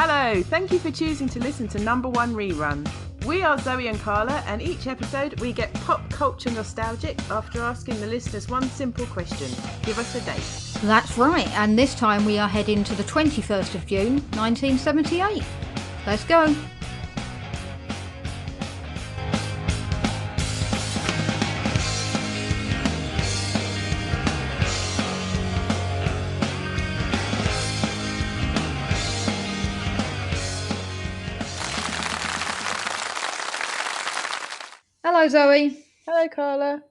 Hello, thank you for choosing to listen to Number One Rerun. We are Zoe and Carla, and each episode we get pop culture nostalgic after asking the listeners one simple question. Give us a date. That's right, and this time we are heading to the 21st of June, 1978. Let's go. Hello, Zoe. Hello, Carla.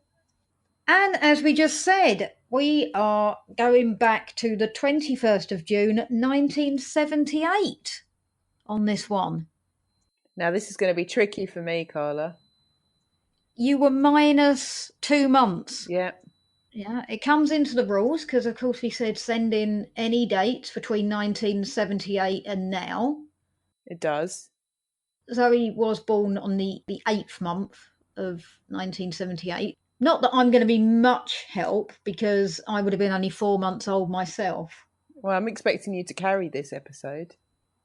And as we just said, we are going back to the 21st of June, 1978 on this one. Now, this is going to be tricky for me, Carla. You were minus 2 months. Yeah. Yeah, it comes into the rules because, of course, we said send in any dates between 1978 and now. It does. Zoe was born on the 8th month of 1978. Not that I'm going to be much help because I would have been only 4 months old myself. Well, I'm expecting you to carry this episode.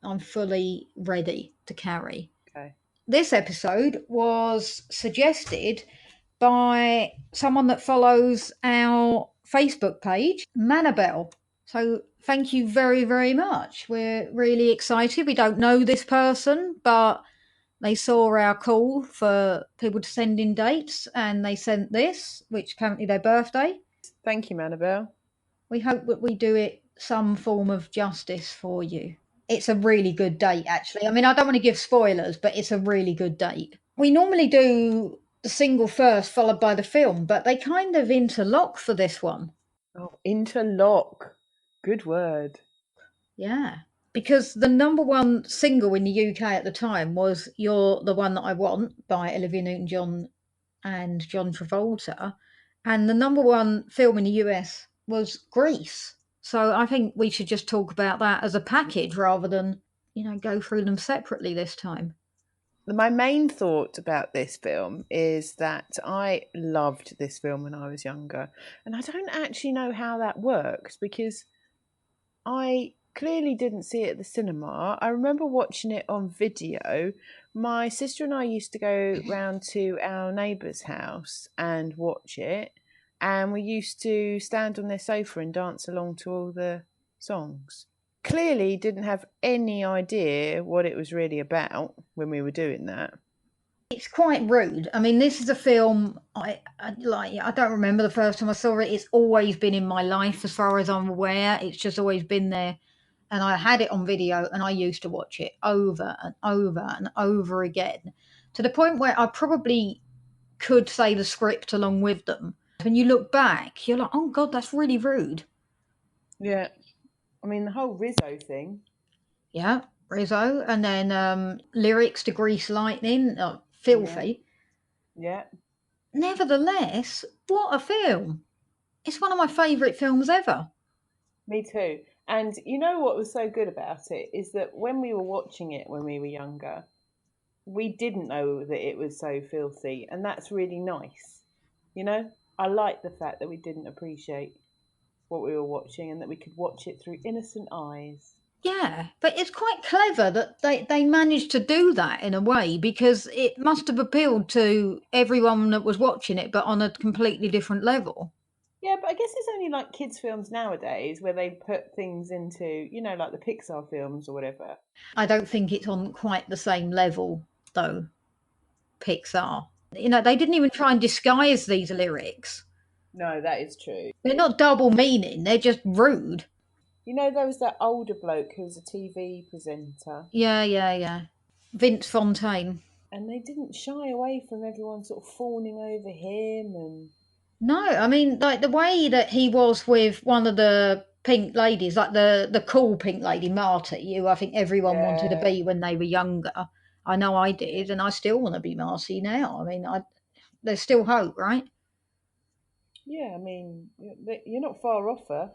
I'm fully ready to carry. Okay. This episode was suggested by someone that follows our Facebook page, Manabel. So thank you very, very much. We're really excited. We don't know this person, but they saw our call for people to send in dates and they sent this, which apparently their birthday. Thank you, Manabel. We hope that we do it some form of justice for you. It's a really good date, actually. I mean, I don't want to give spoilers, but it's a really good date. We normally do the single first, followed by the film, but they kind of interlock for this one. Oh, interlock. Good word. Yeah. Because the number one single in the UK at the time was You're the One That I Want by Olivia Newton-John and John Travolta. And the number one film in the US was Grease. So I think we should just talk about that as a package rather than, go through them separately this time. My main thought about this film is that I loved this film when I was younger. And I don't actually know how that works because I clearly didn't see it at the cinema. I remember watching it on video. My sister and I used to go round to our neighbour's house and watch it. And we used to stand on their sofa and dance along to all the songs. Clearly didn't have any idea what it was really about when we were doing that. It's quite rude. I mean, this is a film I don't remember the first time I saw it. It's always been in my life as far as I'm aware. It's just always been there. And I had it on video and I used to watch it over and over and over again to the point where I probably could say the script along with them. When you look back, you're like, oh God, that's really rude. Yeah. I mean, the whole Rizzo thing. Yeah, Rizzo. And then lyrics to Grease Lightning, filthy. Yeah. Nevertheless, what a film. It's one of my favourite films ever. Me too. And you know what was so good about it is that when we were watching it when we were younger, we didn't know that it was so filthy. And that's really nice. I like the fact that we didn't appreciate what we were watching and that we could watch it through innocent eyes. Yeah, but it's quite clever that they managed to do that in a way because it must have appealed to everyone that was watching it, but on a completely different level. Yeah, but I guess it's only like kids' films nowadays where they put things into, like the Pixar films or whatever. I don't think it's on quite the same level, though, Pixar. They didn't even try and disguise these lyrics. No, that is true. They're not double meaning, they're just rude. There was that older bloke who was a TV presenter. Yeah. Vince Fontaine. And they didn't shy away from everyone sort of fawning over him and... No, I mean, like the way that he was with one of the pink ladies, like the cool pink lady, Marty, who I think everyone wanted to be when they were younger. I know I did, and I still want to be Marty now. I mean, there's still hope, right? Yeah, I mean, you're not far off her.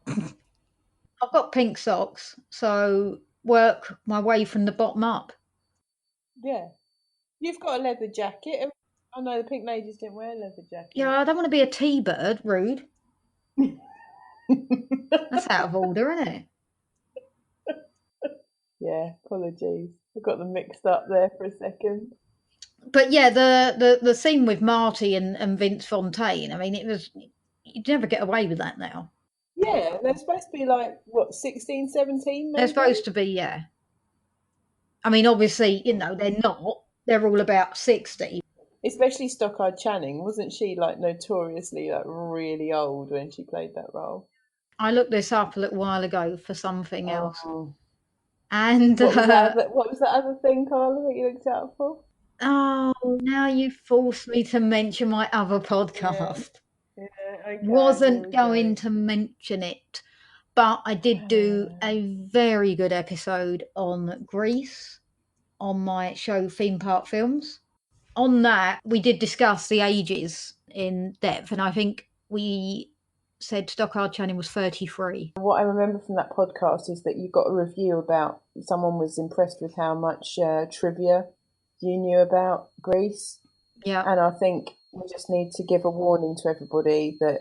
I've got pink socks, so work my way from the bottom up. Yeah. You've got a leather jacket. Oh no, the pink ladies didn't wear leather jackets. Yeah, I don't want to be a T-bird, rude. That's out of order, isn't it? Yeah, apologies. I got them mixed up there for a second. But yeah, the scene with Marty and Vince Fontaine, I mean, it was, you'd never get away with that now. Yeah, they're supposed to be like, what, 16, 17 They're maybe? supposed to be, yeah. I mean, obviously, they're not. They're all about 60. Especially Stockard Channing. Wasn't she like notoriously like really old when she played that role? I looked this up a little while ago for something else. Oh. And What was that other thing, Carla, that you looked out for? oh, now you forced me to mention my other Yeah. podcast. Yeah, okay, here Wasn't we going go. to mention it, but I did do a very good episode on Greece on my show Theme Park Films. On that, we did discuss the ages in depth, and I think we said Stockard Channing was 33. What I remember from that podcast is that you got a review about someone was impressed with how much trivia you knew about Greece. Yeah. And I think we just need to give a warning to everybody that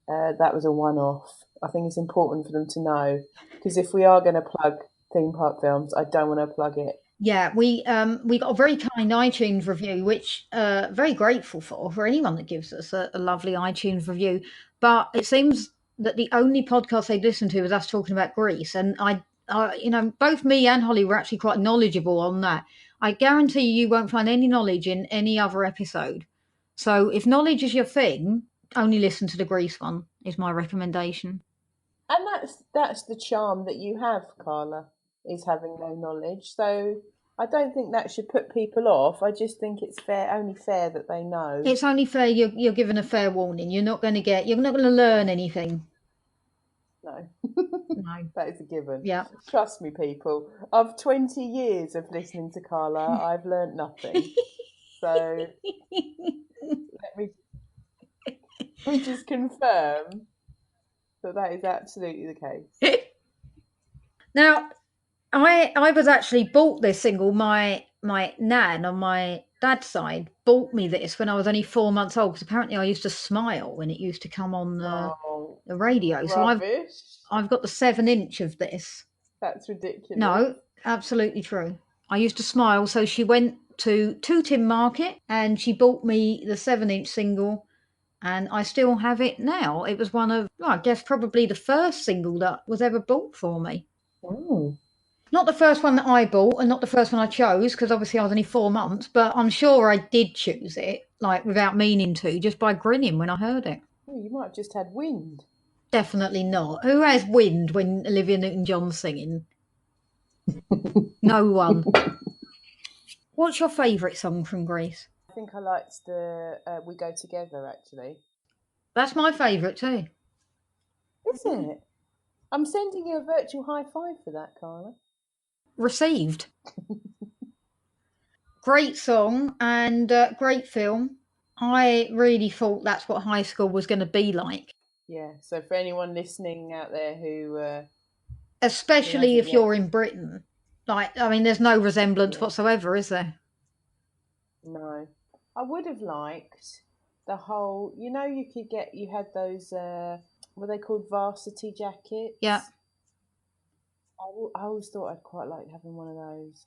that was a one-off. I think it's important for them to know, because if we are going to plug theme park films, I don't want to plug it. Yeah, we got a very kind iTunes review, which very grateful for anyone that gives us a lovely iTunes review. But it seems that the only podcast they'd listened to was us talking about Greece, and both me and Holly were actually quite knowledgeable on that. I guarantee you won't find any knowledge in any other episode. So if knowledge is your thing, only listen to the Greece one, is my recommendation. And that's the charm that you have, Carla, is having no knowledge. So I don't think that should put people off. I just think it's only fair that they know. It's only fair you're given a fair warning. You're not going to learn anything. No. No. That is a given. Yeah. Trust me, people. Of 20 years of listening to Carla, I've learnt nothing. So let me just confirm that is absolutely the case. Now, I was actually bought this single. My nan on my dad's side bought me this when I was only 4 months old, because apparently I used to smile when it used to come on the radio. Rubbish. So I've got the 7-inch of this. That's ridiculous. No, absolutely true. I used to smile. So she went to Tooting Market and she bought me the 7-inch single, and I still have it now. It was one of, well, I guess, probably the first single that was ever bought for me. Oh. Not the first one that I bought, and not the first one I chose, because obviously I was only 4 months, but I'm sure I did choose it, like without meaning to, just by grinning when I heard it. Oh, you might have just had wind. Definitely not. Who has wind when Olivia Newton-John's singing? No one. What's your favourite song from Greece? I think I liked the We Go Together, actually. That's my favourite too. Is it? I'm sending you a virtual high five for that, Carla. Received. Great song and great film. I really thought that's what high school was going to be like. Yeah, so for anyone listening out there who... especially if you're in Britain. Like, I mean, there's no resemblance whatsoever, is there? No. I would have liked the whole... you had those... were they called varsity jackets? Yeah. I always thought I'd quite like having one of those.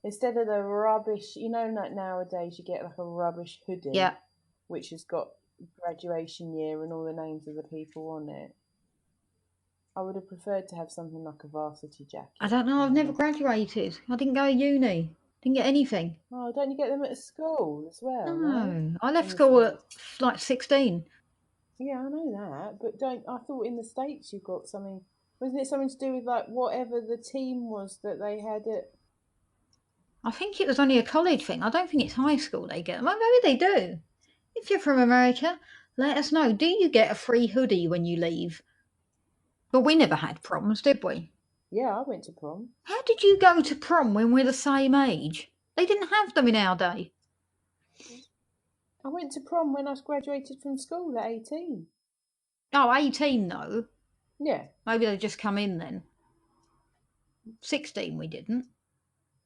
Instead of the rubbish, like nowadays you get like a rubbish hoodie, Yeah, which has got graduation year and all the names of the people on it. I would have preferred to have something like a varsity jacket. I don't know. I've never graduated. I didn't go to uni. Didn't get anything. Oh, don't you get them at school as well? No, I left school at like 16. Yeah, I know that, but I thought in the States you got something. Wasn't it something to do with like whatever the team was that they had at? I think it was only a college thing. I don't think it's high school they get them. Well, maybe they do. If you're from America, let us know. Do you get a free hoodie when you leave? But we never had proms, did we? Yeah, I went to prom. How did you go to prom when we're the same age? They didn't have them in our day. I went to prom when I graduated from school at 18. Oh, 18 though. Yeah. Maybe they just come in then. 16 we didn't.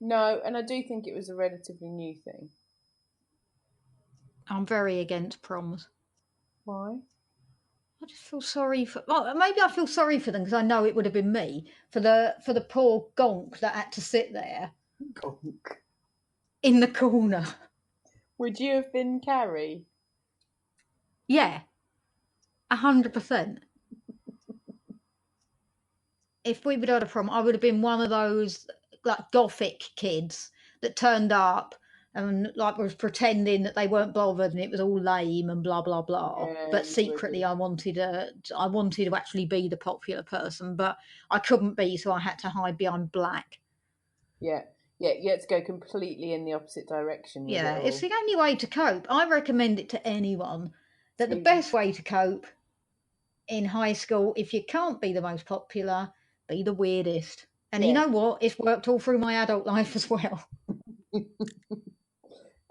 No, and I do think it was a relatively new thing. I'm very against proms. Why? I just feel sorry for. Well, maybe I feel sorry for them because I know it would have been me for the poor gonk that had to sit there Gonk. in the corner. Would you have been Carrie? Yeah, 100%. If we would have had a problem, I would have been one of those like gothic kids that turned up and like was pretending that they weren't bothered and it was all lame and blah blah blah. Yeah, But you would secretly, have. I wanted to actually be the popular person, but I couldn't be, so I had to hide behind black. Yeah, yeah, you had to go completely in the opposite direction with it Yeah, it's all. the only way to cope. I recommend it to anyone that the Even best way to cope in high school, if you can't be the most popular, be the weirdest. And you yeah, know what? It's worked all through my adult life as well.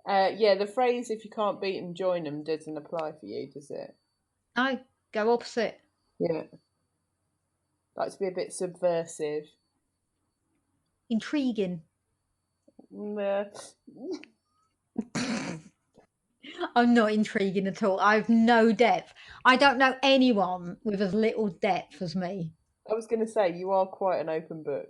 yeah. The phrase "if you can't beat them, join them" doesn't apply for you, does it? No, go opposite. Yeah, like to be a bit subversive. Intriguing. Mm, I'm not intriguing at all. I have no depth. I don't know anyone with as little depth as me. I was going to say you are quite an open book.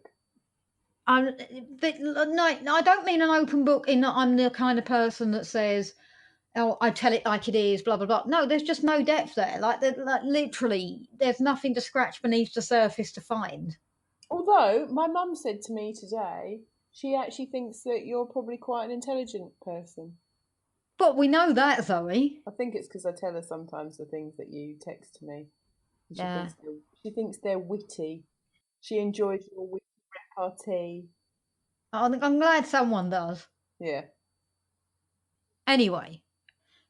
But no, I don't mean an open book in that I'm the kind of person that says, "Oh, I tell it like it is," blah blah blah. No, there's just no depth there. Like literally, there's nothing to scratch beneath the surface to find. Although my mum said to me today, she actually thinks that you're probably quite an intelligent person. But we know that, Zoe. I think it's because I tell her sometimes the things that you text to me. And Yeah. she thinks they're witty. She enjoys your witty repartee. I'm glad someone does. Yeah, Anyway,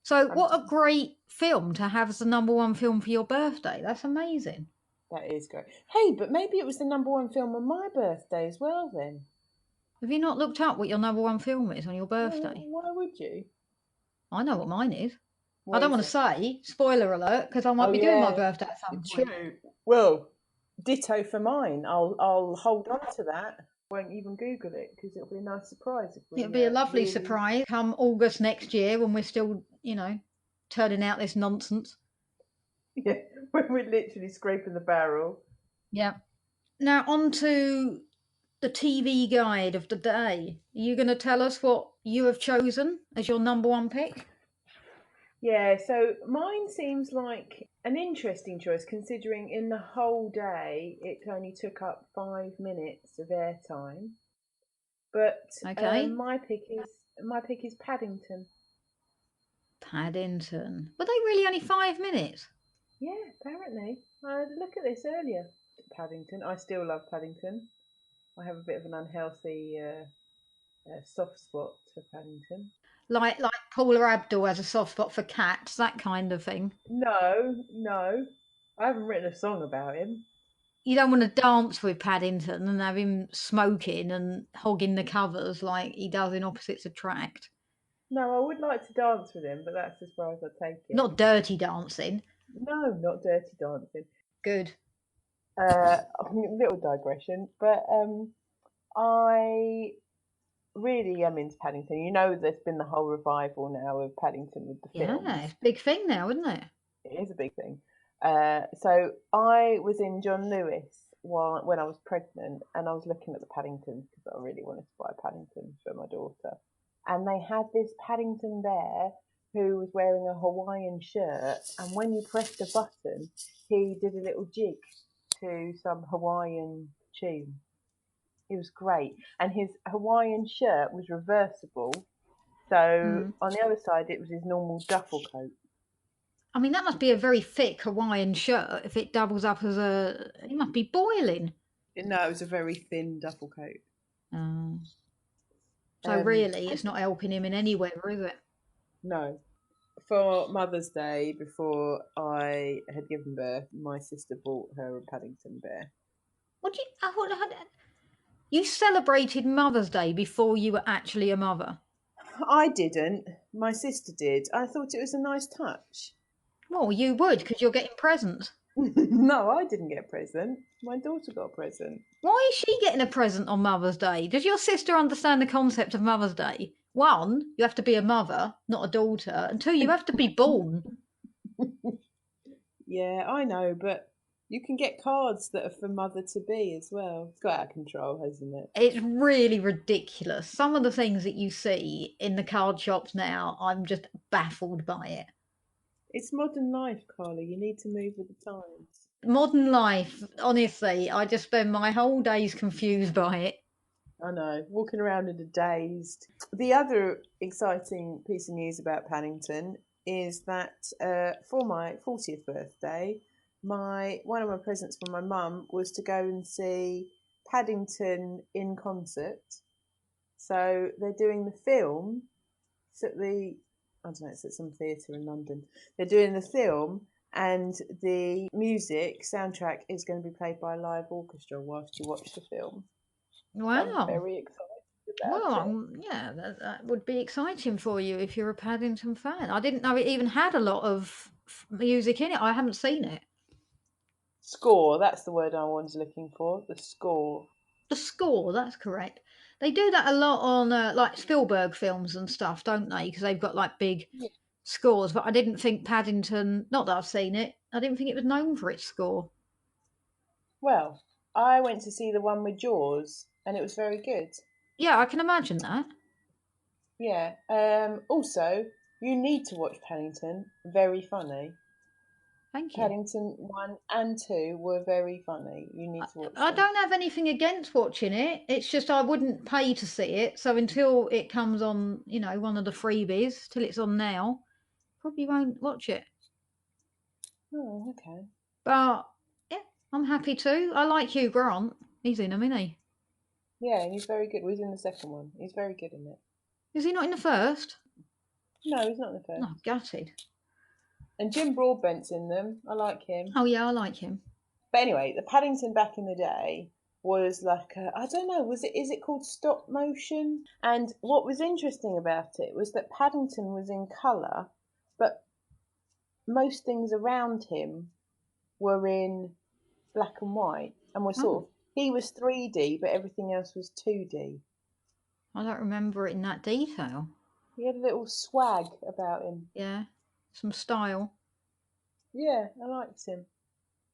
so I'm what a great film to have as the number one film for your birthday. That's amazing. that is great. Hey, but maybe it was the number one film on my birthday as well. Then Have you not looked up what your number one film is on your birthday? why would you? I know what mine is. I What don't is want to it? say, spoiler alert, because I might Oh be doing my yeah, birthday at some point. true. Well, ditto for mine. I'll hold on to that. Won't even Google it because it'll be a nice surprise if It'll we be a lovely really. surprise come August next year when we're still, turning out this nonsense. Yeah, when we're literally scraping the barrel. Yeah. Now, on to the TV guide of the day. Are you going to tell us what you have chosen as your number one pick? Yeah, so mine seems like an interesting choice considering in the whole day it only took up 5 minutes of airtime. But Okay. my pick is Paddington. Paddington. Were they really only 5 minutes? Yeah, apparently. I had a look at this earlier. Paddington. I still love Paddington. I have a bit of an unhealthy soft spot for Paddington. Like Paula Abdul has a soft spot for cats, that kind of thing. No, no. I haven't written a song about him. You don't want to dance with Paddington and have him smoking and hogging the covers like he does in Opposites Attract. No, I would like to dance with him, but that's as far as I take it. Not dirty dancing. No, not dirty dancing. Good. Little digression, but I really am into Paddington. You know, there's been the whole revival now of Paddington with the Yeah, films. it's a big thing now, isn't it? It is a big thing. So I was in John Lewis when I was pregnant, and I was looking at the Paddingtons because I really wanted to buy a Paddington for my daughter. And they had this Paddington there who was wearing a Hawaiian shirt, and when you pressed a button, he did a little jig to some Hawaiian tune. It was great, and his Hawaiian shirt was reversible. So on the other side, it was his normal duffel coat. I mean, that must be a very thick Hawaiian shirt if it doubles up as a. It must be boiling. No, it was a very thin duffel coat. So really, it's not helping him in any weather, is it? No. For Mother's Day, before I had given birth, my sister bought her a Paddington bear. You celebrated Mother's Day before you were actually a mother? I didn't. My sister did. I thought it was a nice touch. Well, you would, because you're getting presents. No, I didn't get a present. My daughter got a present. Why is she getting a present on Mother's Day? Does your sister understand the concept of Mother's Day? 1, you have to be a mother, not a daughter. And 2, you have to be born. Yeah, I know, but you can get cards that are for mother-to-be as well. It's got out of control, hasn't it? It's really ridiculous. Some of the things that you see in the card shops now, I'm just baffled by it. It's modern life, Carla. You need to move with the times. Modern life, honestly, I just spend my whole days confused by it. I know, walking around in a dazed. The other exciting piece of news about Paddington is that for my 40th birthday, one of my presents from my mum was to go and see Paddington in concert. So they're doing the film. It's at the, I don't know, it's at some theatre in London. They're doing the film, and the music soundtrack is going to be played by a live orchestra whilst you watch the film. Wow. I'm very excited about it. Yeah, that would be exciting for you if you're a Paddington fan. I didn't know it even had a lot of music in it. I haven't seen it. Score, that's the word I was looking for. The score. The score, that's correct. They do that a lot on like Spielberg films and stuff, don't they? Because they've got like big scores. But I didn't think Paddington, not that I've seen it, I didn't think it was known for its score. Well, I went to see the one with Jaws, and it was very good. Yeah, I can imagine that. Yeah. Also, you need to watch Paddington. Very funny. Thank you. Paddington 1 and 2 were very funny. You need to watch them. I don't have anything against watching it. It's just I wouldn't pay to see it. So until it comes on, you know, one of the freebies, till it's on now, probably won't watch it. Oh, okay. But yeah, I'm happy to. I like Hugh Grant. He's in them, isn't he? Yeah, he's very good. He's in the second one. He's very good in it. Is he not in the first? No, he's not in the first. No, gutted. And Jim Broadbent's in them. I like him. Oh yeah, I like him. But anyway, the Paddington back in the day was like I don't know, is it called stop motion? And what was interesting about it was that Paddington was in colour, but most things around him were in black and white, and was sort of, he was 3D, but everything else was 2D. I don't remember it in that detail. He had a little swag about him. Yeah, some style. Yeah, I liked him.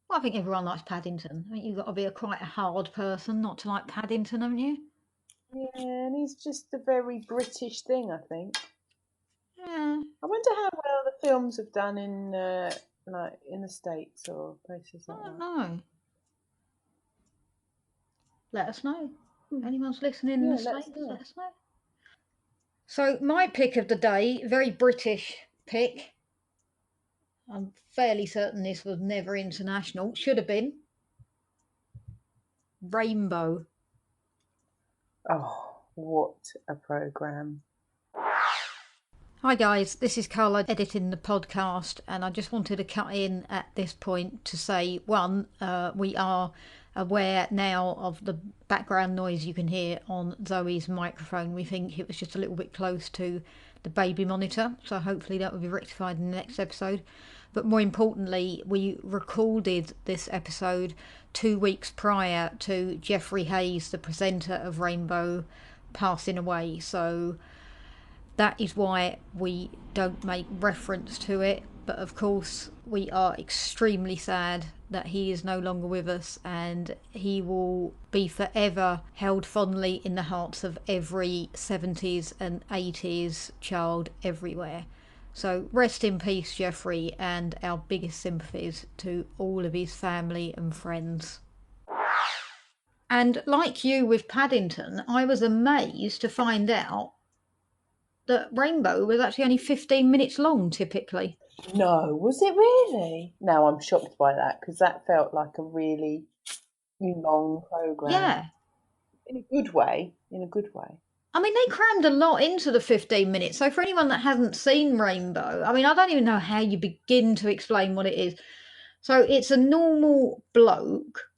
Well, I think everyone likes Paddington. I think you've got to be quite a hard person not to like Paddington, haven't you? Yeah, and he's just a very British thing, I think. Yeah. I wonder how well the films have done in like in the States or places like that. I don't know. Let us know. Anyone's listening in the States, let us know. So my pick of the day, very British pick. I'm fairly certain this was never international. Should have been. Rainbow. Oh, what a programme. Hi guys, this is Carla editing the podcast, and I just wanted to cut in at this point to say, one, we are aware now of the background noise you can hear on Zoe's microphone. We think it was just a little bit close to the baby monitor, so hopefully that will be rectified in the next episode. But more importantly, we recorded this episode 2 weeks prior to Jeffrey Hayes, the presenter of Rainbow, passing away. So that is why we don't make reference to it. But of course, we are extremely sad that he is no longer with us, and he will be forever held fondly in the hearts of every 70s and 80s child everywhere. So rest in peace, Jeffrey, and our biggest sympathies to all of his family and friends. And like you with Paddington, I was amazed to find out that Rainbow was actually only 15 minutes long typically. No, was it really? No, I'm shocked by that, because that felt like a really long programme. Yeah. In a good way. In a good way. I mean, they crammed a lot into the 15 minutes. So for anyone that hasn't seen Rainbow, I mean, I don't even know how you begin to explain what it is. So it's a normal bloke,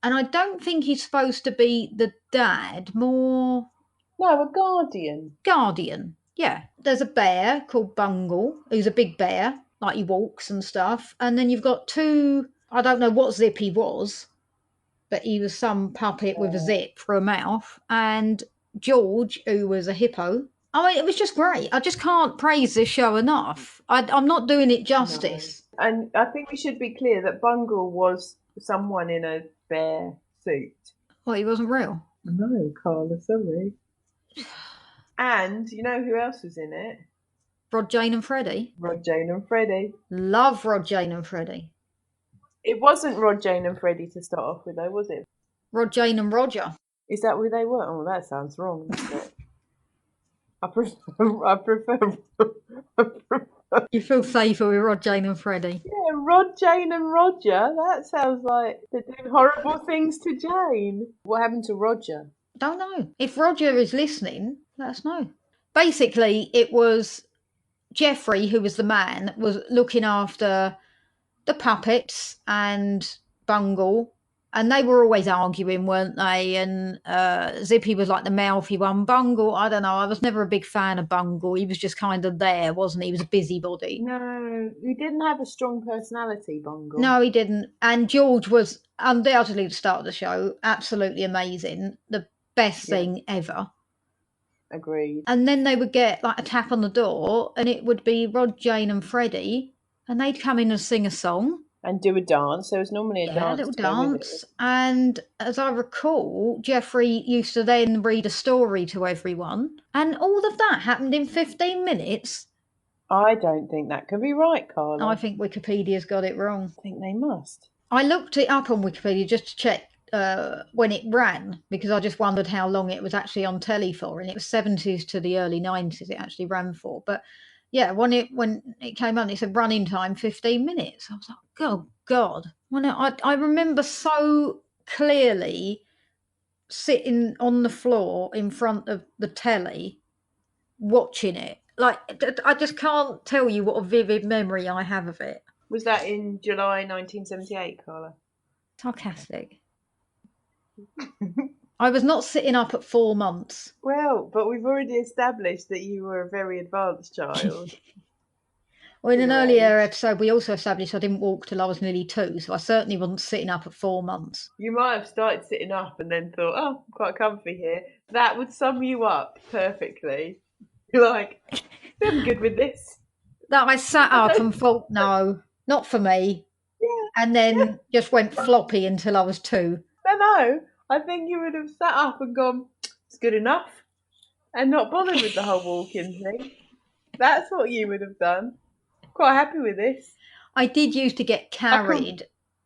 and I don't think he's supposed to be the dad, more... No, a guardian. Guardian, yeah. There's a bear called Bungle, who's a big bear, like he walks and stuff. And then you've got two, I don't know what zip he was, but he was some puppet with a zip for a mouth. And George, who was a hippo, I mean, it was just great. I just can't praise this show enough. I'm not doing it justice. No. And I think we should be clear that Bungle was someone in a bear suit. Well, he wasn't real. No, Carla, sorry. And you know who else was in it? Rod, Jane and Freddy. Rod, Jane and Freddy. Love Rod, Jane and Freddy. It wasn't Rod, Jane and Freddy to start off with, though, was it? Rod, Jane and Roger. Is that who they were? Oh, that sounds wrong, doesn't it? I prefer You feel safer with Rod, Jane and Freddy. Yeah, Rod, Jane and Roger. That sounds like they're doing horrible things to Jane. What happened to Roger? Don't know. If Roger is listening, let us know. Basically, it was Jeffrey, who was the man, was looking after the puppets and Bungle, and they were always arguing, weren't they? And Zippy was like the mouthy one. Bungle, I don't know. I was never a big fan of Bungle. He was just kind of there, wasn't he? He was a busybody. No, he didn't have a strong personality, Bungle. No, he didn't. And George was undoubtedly the start of the show. Absolutely amazing. The best thing ever. Agreed. And then they would get like a tap on the door, and it would be Rod, Jane, and Freddie, and they'd come in and sing a song. And do a dance. There was normally a dance. A little dance. And as I recall, Jeffrey used to then read a story to everyone. And all of that happened in 15 minutes. I don't think that could be right, Carla. I think Wikipedia's got it wrong. I think they must. I looked it up on Wikipedia just to check when it ran, because I just wondered how long it was actually on telly for. And it was 70s to the early 90s it actually ran for. But yeah, when it came on, it said running time 15 minutes. I was like, oh God. When I remember so clearly sitting on the floor in front of the telly watching it. Like, I just can't tell you what a vivid memory I have of it. Was that in July 1978, Carla? Sarcastic. I was not sitting up at 4 months. Well, but we've already established that you were a very advanced child. Well, in an earlier episode, we also established I didn't walk till I was nearly 2, so I certainly wasn't sitting up at 4 months. You might have started sitting up and then thought, oh, I'm quite comfy here. That would sum you up perfectly. You're like, I'm good with this. That I sat up and thought, no, not for me. Yeah. And then just went floppy until I was 2. No. I think you would have sat up and gone, it's good enough, and not bothered with the whole walking thing. That's what you would have done. Quite happy with this. I did used to get carried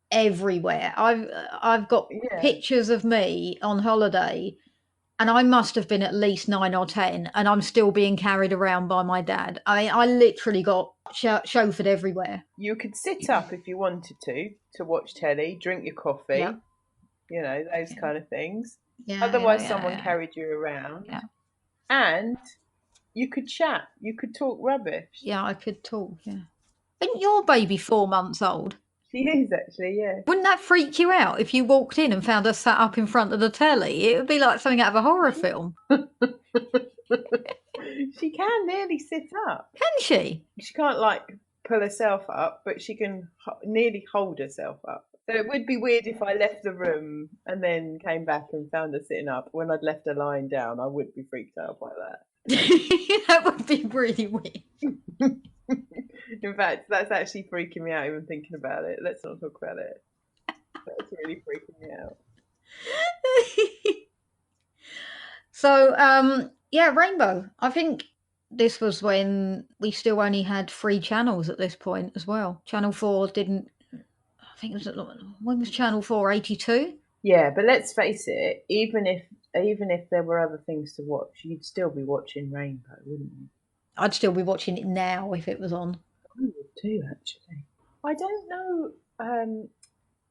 everywhere. I've got pictures of me on holiday, and I must have been at least 9 or 10, and I'm still being carried around by my dad. I literally got chauffeured everywhere. You could sit up if you wanted to watch telly, drink your coffee. Yep. You know, those kind of things. Yeah, otherwise, someone carried you around. Yeah. And you could chat. You could talk rubbish. Yeah, I could talk, yeah. Isn't your baby 4 months old? She is, actually, yeah. Wouldn't that freak you out if you walked in and found her sat up in front of the telly? It would be like something out of a horror film. She can nearly sit up. Can she? She can't, like, pull herself up, but she can nearly hold herself up. So it would be weird if I left the room and then came back and found her sitting up. When I'd left her lying down, I would be freaked out by that. That would be really weird. In fact, that's actually freaking me out even thinking about it. Let's not talk about it. That's really freaking me out. So, yeah, Rainbow. I think this was when we still only had 3 channels at this point as well. Channel 4 didn't... I think it was, when was Channel 4? 82? Yeah, but let's face it, even if there were other things to watch, you'd still be watching Rainbow, wouldn't you? I'd still be watching it now if it was on. I would too, actually. I don't know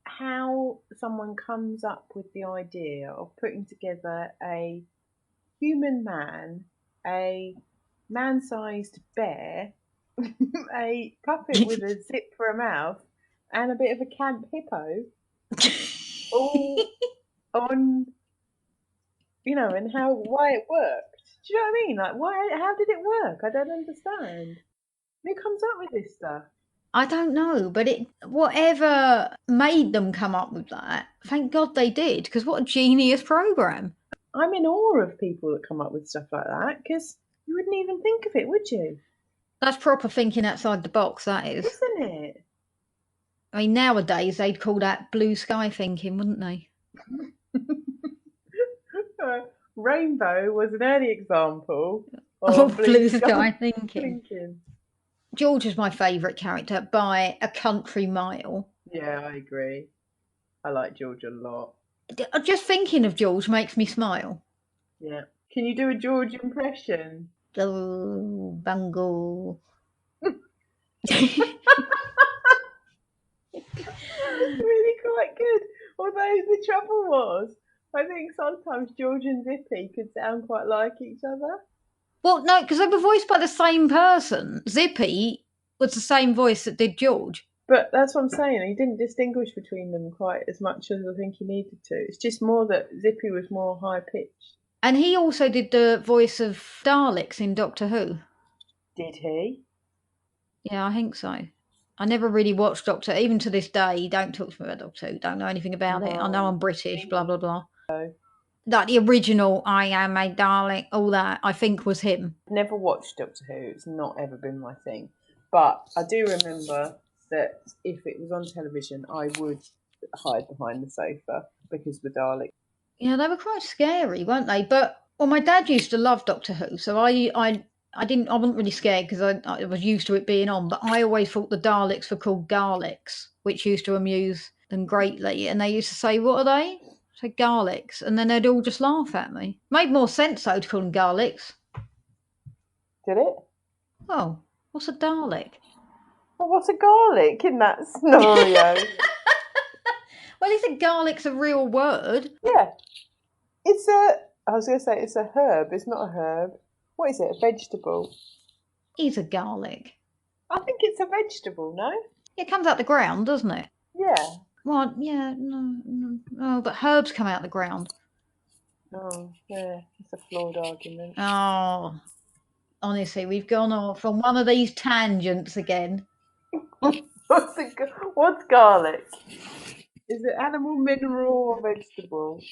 how someone comes up with the idea of putting together a human man, a man-sized bear, a puppet with a zip for a mouth, and a bit of a camp hippo, all on, you know, and why it worked. Do you know what I mean? Like, how did it work? I don't understand. Who comes up with this stuff? I don't know, but whatever made them come up with that, thank God they did, because what a genius program. I'm in awe of people that come up with stuff like that, because You wouldn't even think of it, would you? That's proper thinking outside the box, that is. Isn't it? I mean, nowadays they'd call that blue sky thinking, wouldn't they? Rainbow was an early example Of of blue sky thinking. thinking. George is my favourite character by a country mile. Yeah, I agree. I like George a lot. Just thinking of George makes me smile. Yeah. Can you do a George impression? Oh, bungle. That was really quite good. Although the trouble was, I think sometimes George and Zippy could sound quite like each other. Well, no, because they were voiced by the same person. Zippy was the same voice that did George. But that's what I'm saying. He didn't distinguish between them quite as much as I think he needed to. It's just more that Zippy was more high pitched. And he also did the voice of Daleks in Doctor Who. Did he? Yeah, I think so. I never really watched Doctor Who. Even to this day, don't talk to me about Doctor Who. Don't know anything about it. I know I'm British, blah, blah, blah. No. Like the original I Am a Dalek, all that, I think was him. Never watched Doctor Who. It's not ever been my thing. But I do remember that if it was on television, I would hide behind the sofa because of the Daleks. Yeah, they were quite scary, weren't they? But, well, my dad used to love Doctor Who, so I wasn't really scared because I was used to it being on, but I always thought the Daleks were called Garlics, which used to amuse them greatly. And they used to say, what are they? Say Garlics. And then they'd all just laugh at me. Made more sense, though, to call them Garlics. Did it? Oh, what's a Dalek? Well, what's a garlic in that scenario? Well, isn't garlic's a real word? Yeah. I was going to say it's a herb. It's not a herb. What is it? A vegetable? Is a garlic. I think it's a vegetable, no? It comes out the ground, doesn't it? Yeah. Well, yeah, no, but herbs come out the ground. Oh, yeah. It's a flawed argument. Oh, honestly, we've gone off on one of these tangents again. What's garlic? Is it animal, mineral, or vegetable?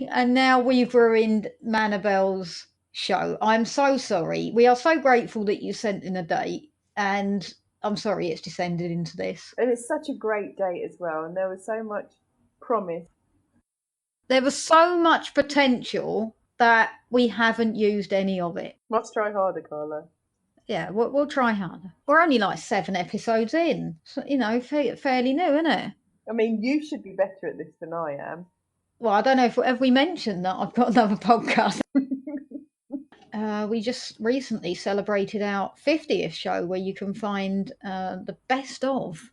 And now we've ruined Manabel's show. I'm so sorry. We are so grateful that you sent in a date, and I'm sorry it's descended into this. And it's such a great date as well, and there was so much promise. There was so much potential that we haven't used any of it. Must try harder, Carla. Yeah, we'll try harder. We're only like 7 episodes in, so, you know, fairly new, isn't it? I mean, you should be better at this than I am. Well, I don't know if we mentioned that I've got another podcast. We just recently celebrated our 50th show where you can find the best of.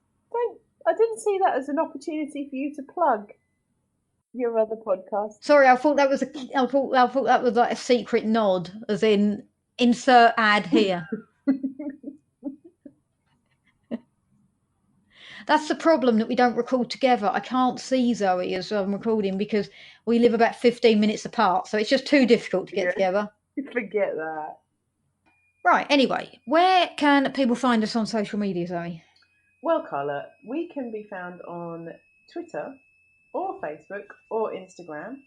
I didn't see that as an opportunity for you to plug your other podcast. Sorry, I thought that was like a secret nod, as in insert ad here. That's the problem, that we don't record together. I can't see Zoe as I'm recording because we live about 15 minutes apart, so it's just too difficult to get together. Forget that. Right, anyway, where can people find us on social media, Zoe? Well, Carla, we can be found on Twitter or Facebook or Instagram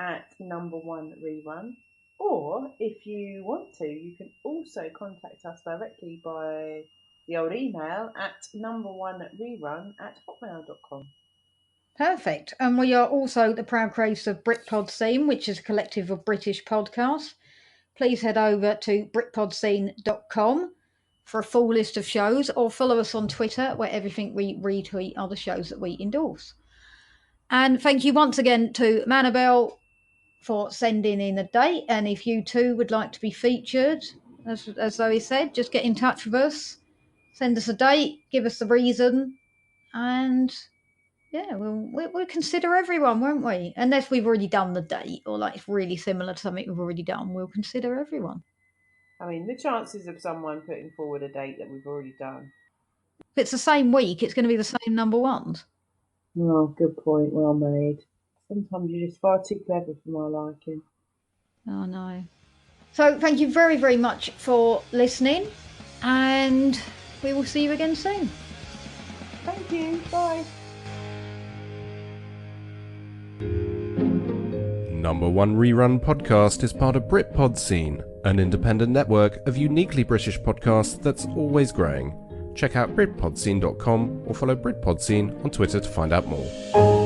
at Number One Rerun. Or if you want to, you can also contact us directly by the old email at numberonererun@hotmail.com. Perfect. And we are also the proud creators of Britpod Scene, which is a collective of British podcasts. Please head over to britpodscene.com for a full list of shows, or follow us on Twitter, where everything we retweet are the shows that we endorse. And thank you once again to Manabel for sending in a date. And if you too would like to be featured, as Zoe said, just get in touch with us. Send us a date, give us the reason, and yeah, we'll consider everyone, won't we? Unless we've already done the date, or like it's really similar to something we've already done, we'll consider everyone. I mean, the chances of someone putting forward a date that we've already done. If it's the same week, it's going to be the same number ones. Oh, good point. Well made. Sometimes you're just far too clever for my liking. Oh, no. So thank you very, very much for listening, and we will see you again soon. Thank you. Bye. Number One Rerun podcast is part of Britpod Scene, an independent network of uniquely British podcasts that's always growing. Check out BritPodScene.com or follow BritPodScene on Twitter to find out more.